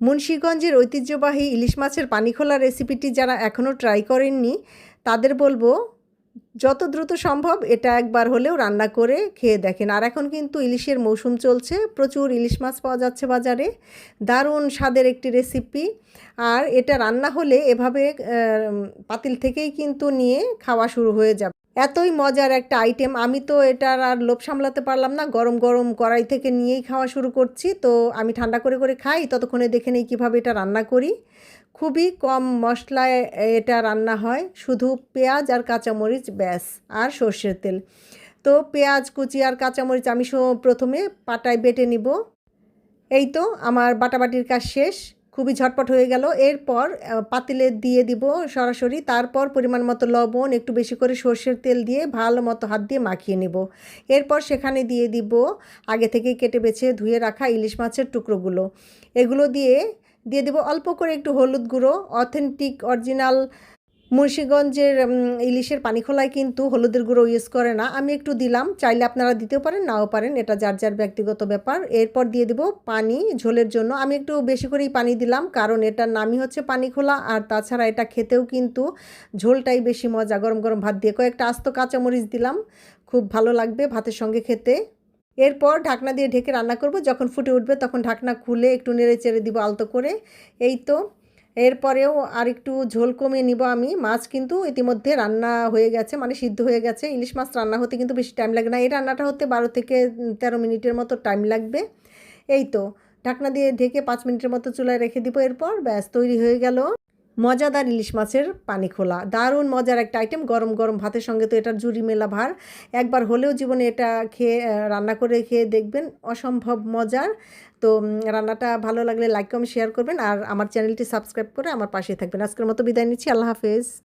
মুন্সিগঞ্জের ঐতিহ্যবাহী ইলিশ মাছের পানিখোলা রেসিপিটি যারা এখনও ট্রাই করেননি তাদের বলবো যত দ্রুত সম্ভব এটা একবার হলেও রান্না করে খেয়ে দেখেন। আর এখন কিন্তু ইলিশের মৌসুম চলছে, প্রচুর ইলিশ মাছ পাওয়া যাচ্ছে বাজারে। দারুণ স্বাদের একটি রেসিপি। আর এটা রান্না হলে এভাবে পাতিল থেকেই কিন্তু নিয়ে খাওয়া শুরু হয়ে যাবে। এতই মজার একটা আইটেম, আমি তো এটার আর লোভ সামলাতে পারলাম না, গরম গরম কড়াই থেকে নিয়েই খাওয়া শুরু করছি। তো আমি ঠান্ডা করে করে খাই, ততক্ষণে দেখে নেই কীভাবে এটা রান্না করি। খুবই কম মশলায় এটা রান্না হয়, শুধু পেঁয়াজ আর কাঁচামরিচ ব্যাস, আর সর্ষের তেল। তো পেঁয়াজ কুচি আর কাঁচামরিচ আমি প্রথমে পাটায় বেটে নিব। এই তো আমার বাটাবাটির কাজ শেষ, খুবই ঝটপট হয়ে গেল। এরপর পাতিলে দিয়ে দিব সরাসরি, তারপর পরিমাণ মতো লবণ, একটু বেশি করে সর্ষের তেল দিয়ে ভালো মতো হাত দিয়ে মাখিয়ে নিব। এরপর সেখানে দিয়ে দিব আগে থেকে কেটে বেছে ধুয়ে রাখা ইলিশ মাছের টুকরোগুলো। এগুলো দিয়ে দেব অল্প করে একটু হলুদ গুঁড়ো। অথেন্টিক অরিজিনাল মুন্সিগঞ্জের ইলিশের পানিখোলায় কিন্তু হলুদের গুঁড়ো ইউজ করে না, আমি একটু দিলাম, চাইলে আপনারা দিতেও পারেন নাও পারেন, এটা যার যার ব্যক্তিগত ব্যাপার। এরপর দিয়ে দেব পানি ঝোলের জন্য, আমি একটু বেশি করেই পানি দিলাম, কারণ এটার নামই হচ্ছে পানিখোলা। আর তাছাড়া এটা খেতেও কিন্তু ঝোলটাই বেশি মজা। গরম গরম ভাত দিয়ে কয়েকটা আস্ত কাঁচামরিচ দিলাম, খুব ভালো লাগবে ভাতের সঙ্গে খেতে। এরপর ঢাকনা দিয়ে ঢেকে রান্না করব, যখন ফুটে উঠবে তখন ঢাকনা খুলে একটু নেড়ে চেড়ে দিব আলতো করে। এই তো এরপরেও আর একটু ঝোল কমিয়ে নিব আমি। মাছ কিন্তু ইতিমধ্যে রান্না হয়ে গেছে, মানে সিদ্ধ হয়ে গেছে। ইলিশ মাছ রান্না হতে কিন্তু বেশি টাইম লাগে না, এই রান্নাটা হতে 12 থেকে 13 মিনিটের মতো টাইম লাগবে। এই তো ঢাকনা দিয়ে ঢেকে 5 মিনিটের মতো চুলায় রেখে দিব। এরপর ব্যাস তৈরি হয়ে গেল মজাদার ইলিশ মাছের পানিখোলা। দারুণ মজার একটা আইটেম, গরম গরম ভাতের সঙ্গে তো এটার জুড়ি মেলা ভার। একবার হলেও জীবনে এটা খেয়ে রান্না করে খেয়ে দেখবেন, অসম্ভব মজার। তো রান্নাটা ভালো লাগলে লাইক কমেন্ট শেয়ার করবেন, আর আমার চ্যানেলটি সাবস্ক্রাইব করে আমার পাশে থাকবেন। আজকের মতো বিদায় নিচ্ছি, আল্লাহ হাফেজ।